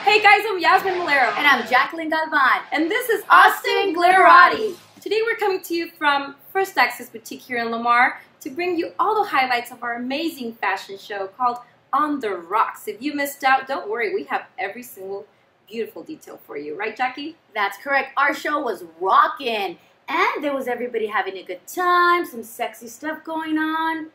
Hey guys, I'm Yazmin Melero. And I'm Jacqueline Galvan. And this is Austin Glitterati. Today we're coming to you from First Access Boutique here in Lamar to bring you all the highlights of our amazing fashion show called On the Rocks. If you missed out, don't worry, we have every single beautiful detail for you. Right, Jackie? That's correct. Our show was rocking. And there was everybody having a good time, some sexy stuff going on.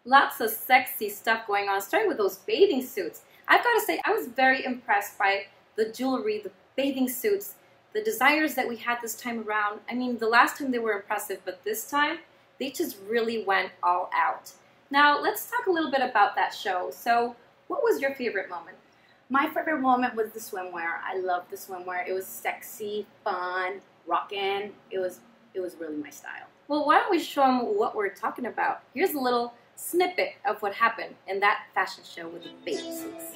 Lots of sexy stuff going on, starting with those bathing suits. I've got to say, I was very impressed by the jewelry, the bathing suits, the designers that we had this time around. I mean, the last time they were impressive, but this time, they just really went all out. Now, let's talk a little bit about that show. So, what was your favorite moment? My favorite moment was the swimwear. I loved the swimwear. It was sexy, fun, rocking. It was really my style. Well, why don't we show them what we're talking about? Here's a little snippet of what happened in that fashion show with the bathing suits.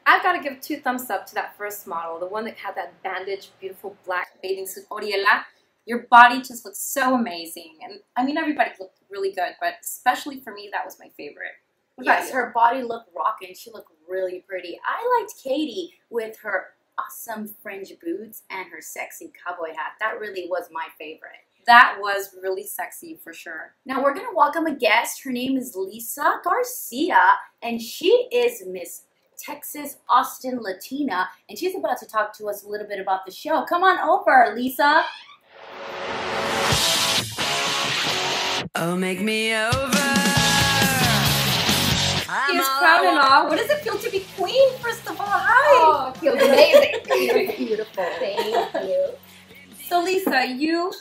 I've got to give 2 thumbs up to that first model, the one that had that bandaged, beautiful black bathing suit. Oriela, your body just looks so amazing. And I mean, everybody looked really good, but especially for me, that was my favorite. Yes, her body looked rocking. She looked really pretty. I liked Katie with her awesome fringe boots and her sexy cowboy hat. That really was my favorite. That was really sexy for sure. Now we're going to welcome a guest. Her name is Lisa Garcia, and she is Miss Texas Austin Latina, and she's about to talk to us a little bit about the show. Come on over, Lisa. Oh, make me over. She is proud and all. What does it feel to be queen, first of all? Hi. Oh, it feels amazing. You're beautiful. Thank you. So, Lisa, you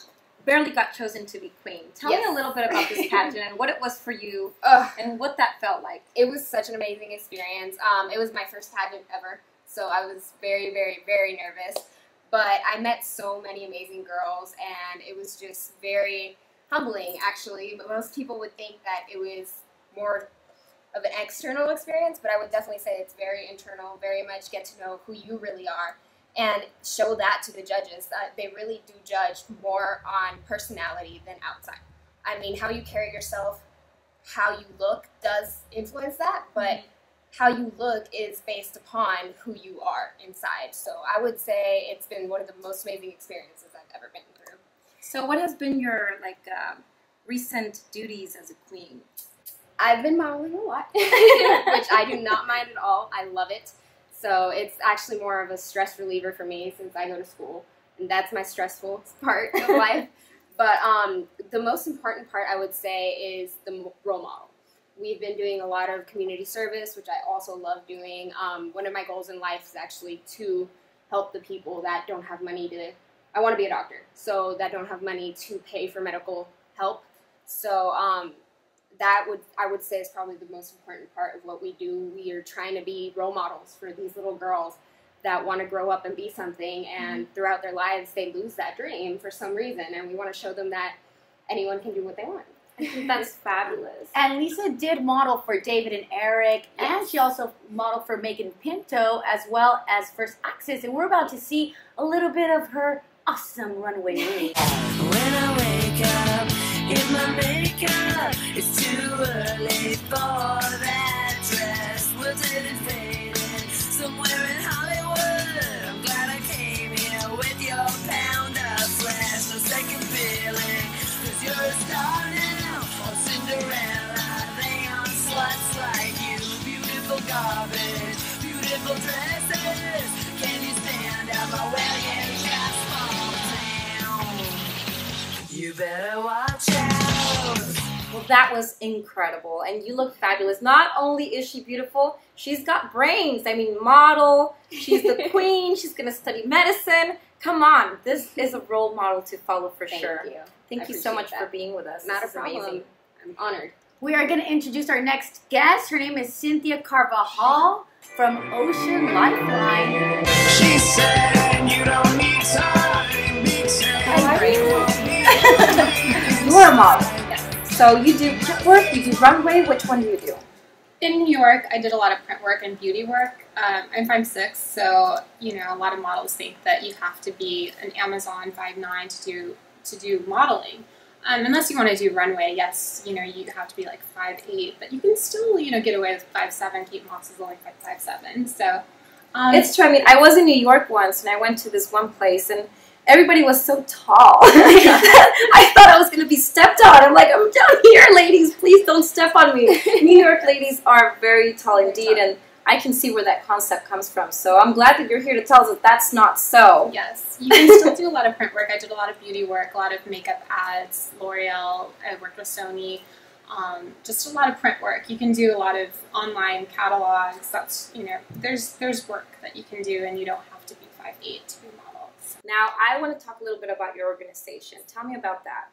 barely got chosen to be queen. Tell me a little bit about this pageant and what it was for you and what that felt like. It was such an amazing experience. It was my first pageant ever, so I was very, very, very nervous. But I met so many amazing girls, and it was just very humbling, actually. But most people would think that it was more of an external experience, but I would definitely say it's very internal, very much get to know who you really are. And show that to the judges, that they really do judge more on personality than outside. I mean, how you carry yourself, how you look does influence that, but how you look is based upon who you are inside. So I would say it's been one of the most amazing experiences I've ever been through. So what has been your recent duties as a queen? I've been modeling a lot, which I do not mind at all. I love it. So it's actually more of a stress reliever for me since I go to school, and that's my stressful part of life. But the most important part, I would say, is the role model. We've been doing a lot of community service, which I also love doing. One of my goals in life is actually to help the people that don't have money to, I want to be a doctor, so that don't have money to pay for medical help. So that I would say is probably the most important part of what we do. We are trying to be role models for these little girls that want to grow up and be something, and throughout their lives they lose that dream for some reason, and we want to show them that anyone can do what they want. I think that's fabulous. And Lisa did model for David and Eric, and she also modeled for Megan Pinto as well as First Access, and we're about to see a little bit of her awesome runway moves. When I wake up in my makeup, it's too early for that dress. Was it faded somewhere in Hollywood? I'm glad I came here with your pound of flesh. No second feeling, 'cause you're a star now. Oh, Cinderella, they aren't sluts like you. Beautiful garbage, beautiful dresses. Can you stand up? Oh, well, yeah, just fall down. that was incredible, and you look fabulous. Not only is she beautiful, she's got brains. I mean, model, she's the queen, she's going to study medicine. Come on, this is a role model to follow for sure. Thank you. Thank you so much for being with us. Not This a problem. is amazing. I'm honored. We are going to introduce our next guest. Her name is Cynthia Carvajal from Ocean Lifeline. She said you don't need time, need You're a model. So you do print work, you do runway. Which one do you do? In New York, I did a lot of print work and beauty work. I'm 5'6", so you know a lot of models think that you have to be an Amazon 5'9" to do modeling. Unless you want to do runway, yes, you know you have to be like 5'8", but you can still get away with 5'7". Kate Moss is only 5'7", so It's true. I mean, I was in New York once, and I went to this one place, and everybody was so tall. I thought I was going to be stepped on. I'm like, I'm down here, ladies. Please don't step on me. New York ladies are very tall indeed, and I can see where that concept comes from. So I'm glad that you're here to tell us that that's not so. yes, you can still do a lot of print work. I did a lot of beauty work, a lot of makeup ads, L'Oreal. I worked with Sony. Just a lot of print work. You can do a lot of online catalogs. That's there's work that you can do, and you don't have to be 5'8" to be models. Now, I want to talk a little bit about your organization. Tell me about that.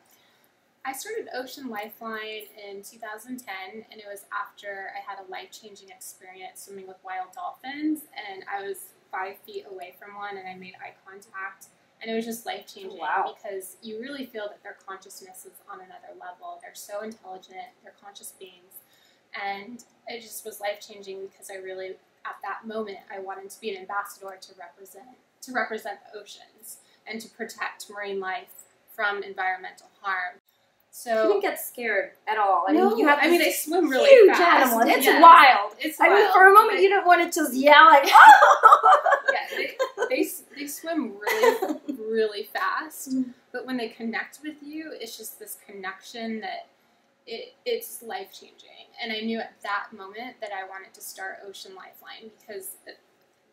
I started Ocean Lifeline in 2010, and it was after I had a life-changing experience swimming with wild dolphins, and I was 5 feet away from one, and I made eye contact, and it was just life-changing. Wow. Because you really feel that their consciousness is on another level. They're so intelligent, they're conscious beings, and it just was life-changing because I really, at that moment, I wanted to be an ambassador to represent the oceans and to protect marine life from environmental harm. So You didn't get scared at all. I No. mean, you have they this swim really huge fast. animal. It's Yes. wild. It's I mean, wild. for a moment, you didn't want to just yell like, oh! Yeah, they swim really, really fast. But when they connect with you, it's just this connection that it's life-changing. And I knew at that moment that I wanted to start Ocean Lifeline because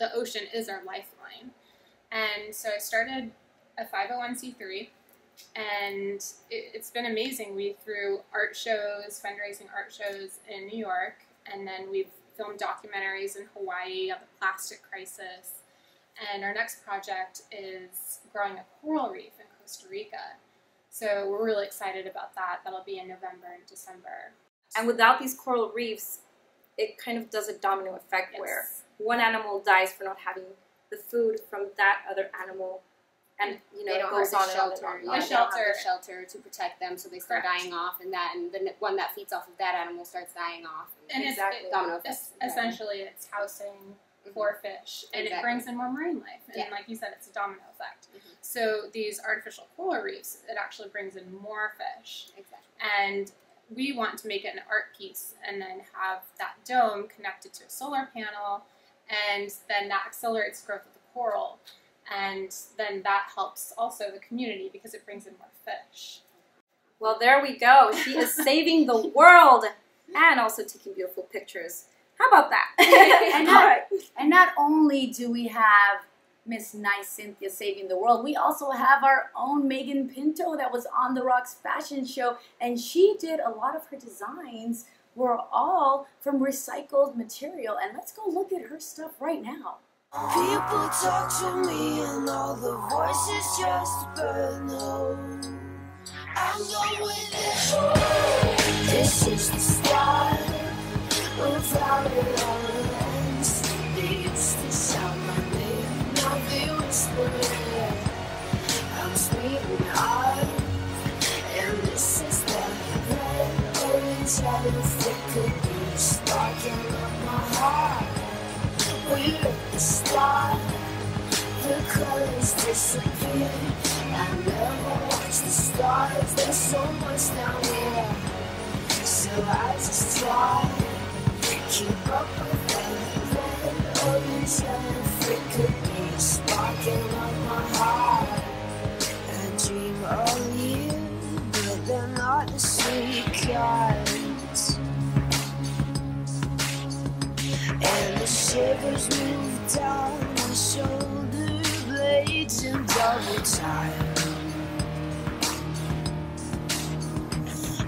the ocean is our lifeline. And so I started a 501c3. And it's been amazing. We threw art shows, fundraising art shows in New York, and then we've filmed documentaries in Hawaii on the plastic crisis. And our next project is growing a coral reef in Costa Rica. So we're really excited about that. That'll be in November and December. And without these coral reefs, it kind of does a domino effect where one animal dies for not having the food from that other animal. And They it don't goes have on the and on shelter. and on. Yeah, The they don't have shelter. the shelter to protect them, so they start Correct. dying off, and the one that feeds off of that animal starts dying off. And Exactly. Domino effect. essentially it's housing for fish, and it Exactly. brings in more marine life. And Yeah. like you said, it's a domino effect. Mhm. So these artificial coral reefs, it actually brings in more fish. Exactly. And we want to make it an art piece and then have that dome connected to a solar panel, and then that accelerates growth of the coral. And then that helps also the community because it brings in more fish. Well, there we go. She is saving the world and also taking beautiful pictures. How about that? And not only do we have Miss Nice Cynthia saving the world, we also have our own Megan Pinto that was on The Rocks fashion show, and she did a lot of her designs were all from recycled material. And let's go look at her stuff right now. People talk to me and all the voices just burn out. I'm going there. This is the start. Without it all ends. They used to shout my name, now they whisper it. I'm speaking hard, and this is the red, orange, yellow, thick could be sparking up my heart. We at the start, the colors disappear. I never watch the stars, there's so much down here. So I just try, keep up with them. Red, orange, yellow, it could be sparking on my heart. I dream of you, but they're not the sweet kinds. And the shivers move down my shoulder blades in double time.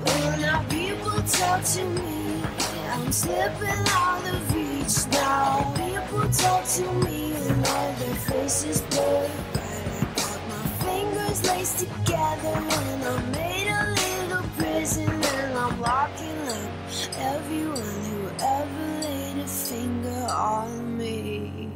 When our people talk to me. I'm slipping out of reach now. People talk to me and all their faces blur. But I got my fingers laced together and I made a little prison and I'm locking up everyone who ever laid a finger on me.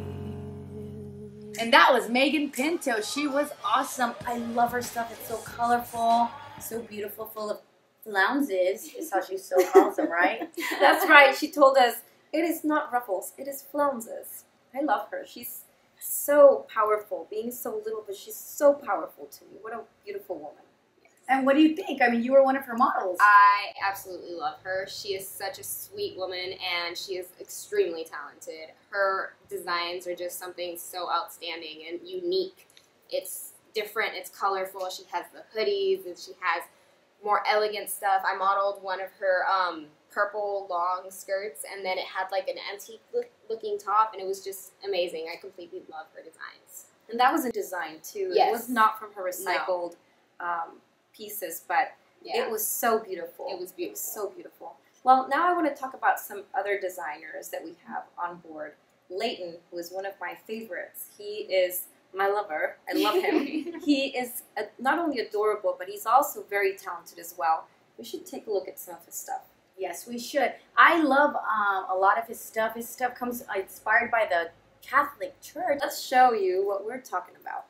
And that was Megan Pinto. She was awesome. I love her stuff. It's so colorful, so beautiful, full of flounces, is how she so calls them, right? That's right. She told us it is not ruffles, it is flounces. I love her. She's so powerful, being so little, but she's so powerful to me. What a beautiful woman. And what do you think? I mean, you were one of her models. I absolutely love her. She is such a sweet woman, and she is extremely talented. Her designs are just something so outstanding and unique. It's different, it's colorful. She has the hoodies, and she has more elegant stuff. I modeled one of her purple long skirts, and then it had like an antique looking top, and it was just amazing. I completely love her designs. And that was a design too. Yes. It was not from her recycled pieces, but it was so beautiful. It was beautiful. So beautiful. Well, now I want to talk about some other designers that we have on board. Leighton, who is one of my favorites. He is my lover. I love him. He is not only adorable, but he's also very talented as well. We should take a look at some of his stuff. Yes, we should. I love a lot of his stuff. His stuff comes inspired by the Catholic Church. Let's show you what we're talking about.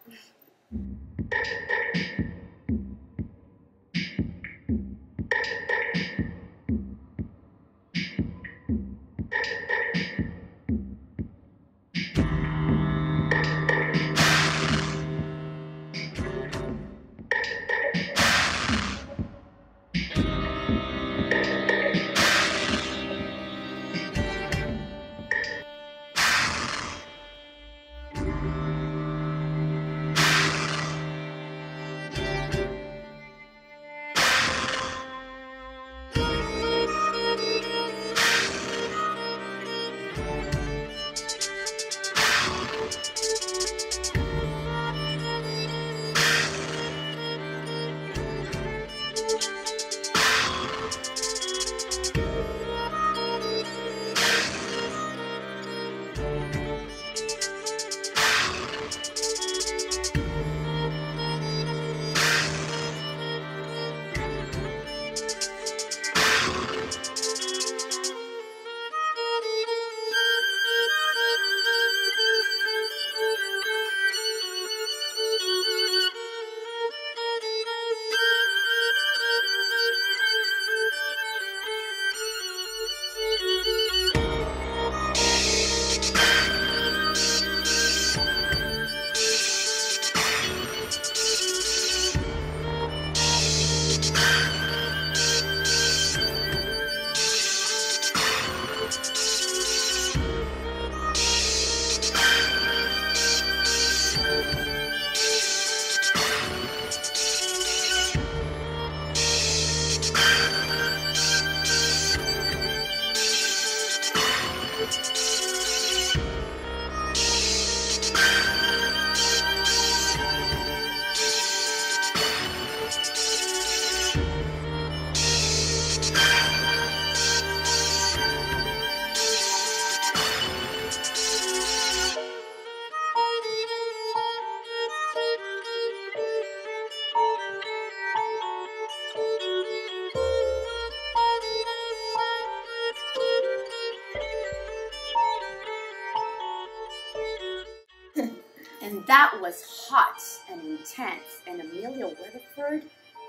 And that was hot and intense. And Amelia Weatherford,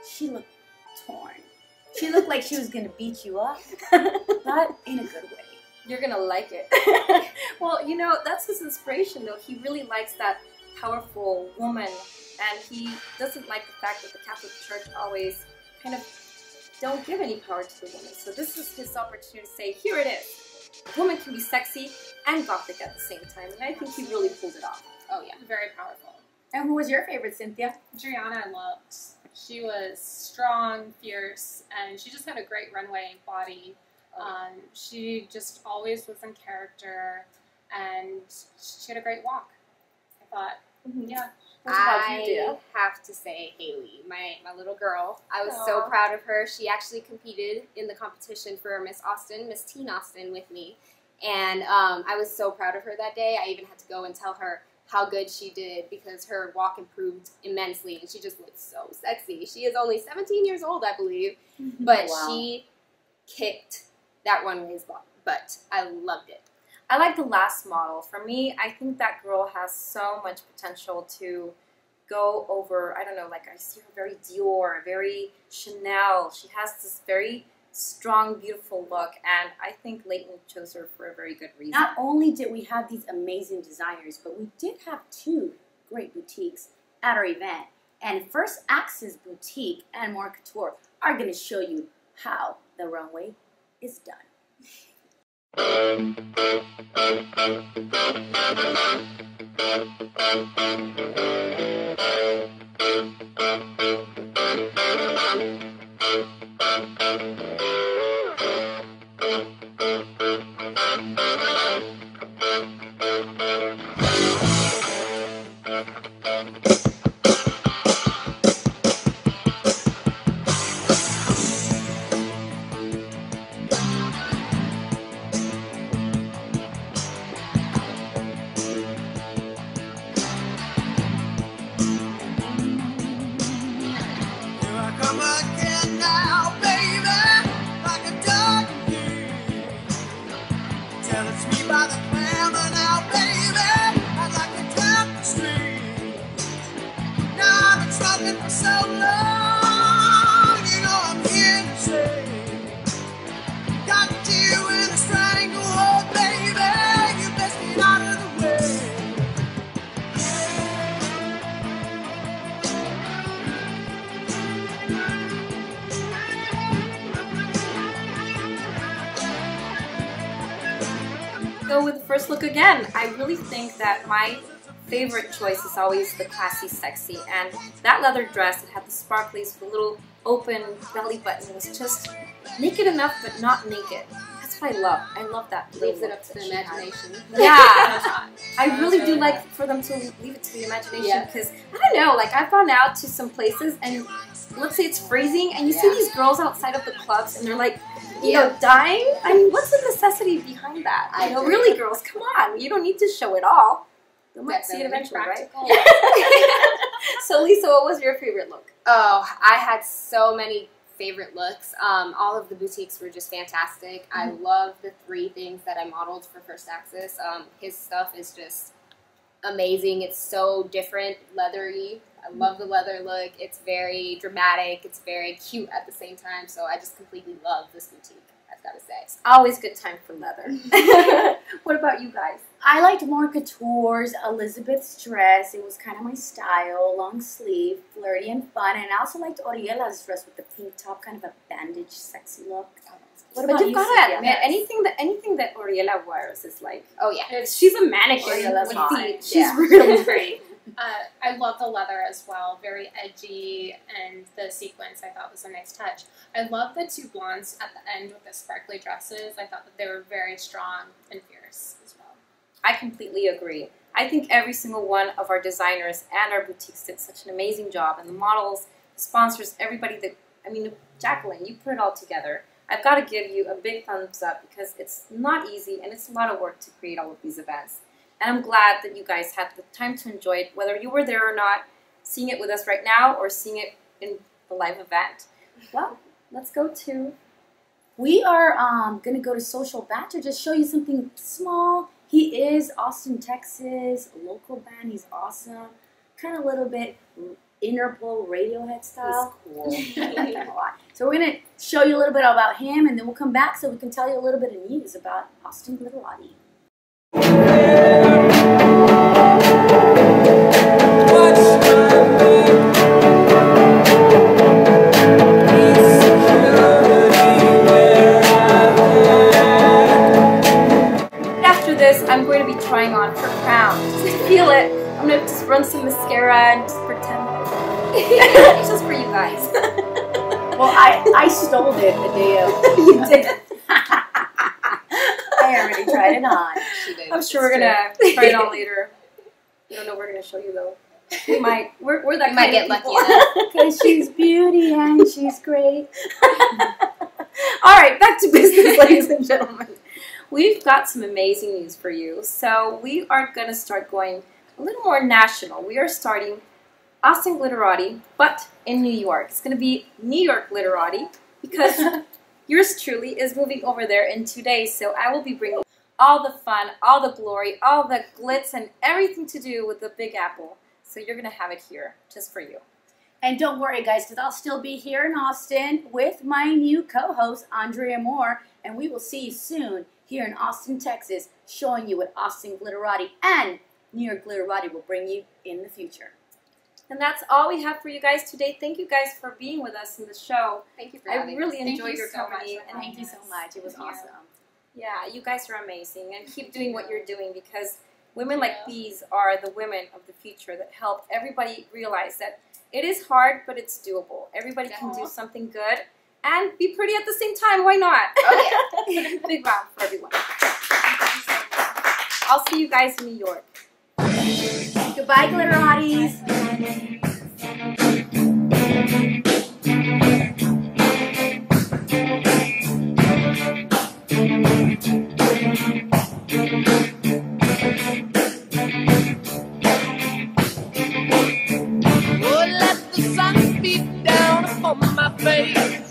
she looked torn. She looked like she was going to beat you up, but in a good way. You're going to like it. Well, you know, that's his inspiration, though. He really likes that powerful woman, and he doesn't like the fact that the Catholic Church always kind of don't give any power to the woman. So this is his opportunity to say, here it is. A woman can be sexy and gothic at the same time, and I think he really pulled it off. Oh yeah, very powerful. And who was your favorite, Cynthia? Gianna I loved. She was strong, fierce, and she just had a great runway body. She just always was in character, and she had a great walk. I thought, yeah, What about you, I dear? have to say Haley, my little girl. I was so Aw. proud of her. She actually competed in the competition for Miss Teen Austin with me. And I was so proud of her that day. I even had to go and tell her how good she did because her walk improved immensely and she just looked so sexy. She is only 17 years old, I believe, but Wow. she kicked that runway's butt. I loved it. I like the last model. For me, I think that girl has so much potential to go over, I don't know, like I see her very Dior, very Chanel. She has this very strong, beautiful look, and I think Leighton chose her for a very good reason. Not only did we have these amazing designers, but we did have 2 great boutiques at our event. And First Axis Boutique and More Couture are going to show you how the runway is done. Here I come again now, baby, like a dog again. Tell it's me by the clamor now, baby, I'd like to tap the street. Now I've been struggling for so long, you know I'm here to say, got you in a stranglehold, baby, you best get out of the way. Go with the first look again. I really think that my favorite choice is always the classy sexy, and that leather dress that had the sparklies with a little open belly button was just naked enough but not naked. That's what I love. I love that. Leaves little it up look to that the she had. imagination. Yeah, I really do like for them to leave it to the imagination Yeah. because I don't know, like I've gone out to some places and let's say it's freezing and you see Yeah. these girls outside of the clubs and they're like, you know, dying. I mean, what's the necessity behind that? I You know, agree. really, girls, come on, you don't need to show it all. You might see it Definitely eventually, right? practical. So, Lisa, what was your favorite look? Oh, I had so many favorite looks. All of the boutiques were just fantastic. I love the 3 things that I modeled for First Axis. His stuff is just amazing. It's so different, leathery. I love the leather look. It's very dramatic. It's very cute at the same time. So I just completely love this boutique, I've got to say. Always good time for leather. What about you guys? I liked More Couture's Elizabeth's dress. It was kind of my style, long sleeve, flirty and fun. And I also liked Oriela's dress with the pink top, kind of a bandage, sexy look. What But about you've you, got to Cynthia? admit, anything that Oriela wears is like, Oh, yeah. she's a mannequin Oriela's with hot. feet. She's Yeah. really great. I love the leather as well, very edgy, and the sequence I thought was a nice touch. I love the 2 blondes at the end with the sparkly dresses. I thought that they were very strong and fierce as well. I completely agree. I think every single one of our designers and our boutiques did such an amazing job, and the models, the sponsors, everybody that, I mean, Jacqueline, you put it all together. I've got to give you a big thumbs up because it's not easy and it's a lot of work to create all of these events. And I'm glad that you guys had the time to enjoy it, whether you were there or not, seeing it with us right now or seeing it in the live event. Well, let's go to... We are going to go to Social Banter, just show you something small. He is Austin, Texas, a local band. He's awesome. Kind of a little bit Interpol Radiohead style. He's I like him a lot. So we're going to show you a little bit about him, and then we'll come back so we can tell you a little bit of news about Austin Glitterati. After this, I'm going to be trying on her crown. Just to feel it, I'm going to just run some mascara and just pretend. It's just for you guys. Well, I stole it the day of. You did. I already tried it on. She did. I'm sure we're going to try it on later. You don't know what we're going to show you, though. We might. We're that You might kind get of lucky people. enough. Because she's beauty and she's great. All right, back to business, ladies and gentlemen. We've got some amazing news for you. So we are going to start going a little more national. We are starting Austin Glitterati, but in New York. It's going to be New York Glitterati because yours truly is moving over there in 2 days. So I will be bringing all the fun, all the glory, all the glitz, and everything to do with the Big Apple. So you're going to have it here just for you. And don't worry, guys, because I'll still be here in Austin with my new co-host, Andrea Moore, and we will see you soon here in Austin, Texas, showing you what Austin Glitterati and New York Glitterati will bring you in the future. And that's all we have for you guys today. Thank you guys for being with us in the show. Thank you for I having really us. enjoyed your so much company. for And Thank you so much. It was awesome. yeah, you guys are amazing. And keep doing what you're doing because women like these are the women of the future that help everybody realize that it is hard, but it's doable. Everybody can do something good and be pretty at the same time. Why not? Oh, yeah. Big round for everyone. I'll see you guys in New York. Goodbye, Glitterati's. Oh, let the sun beat down upon my face.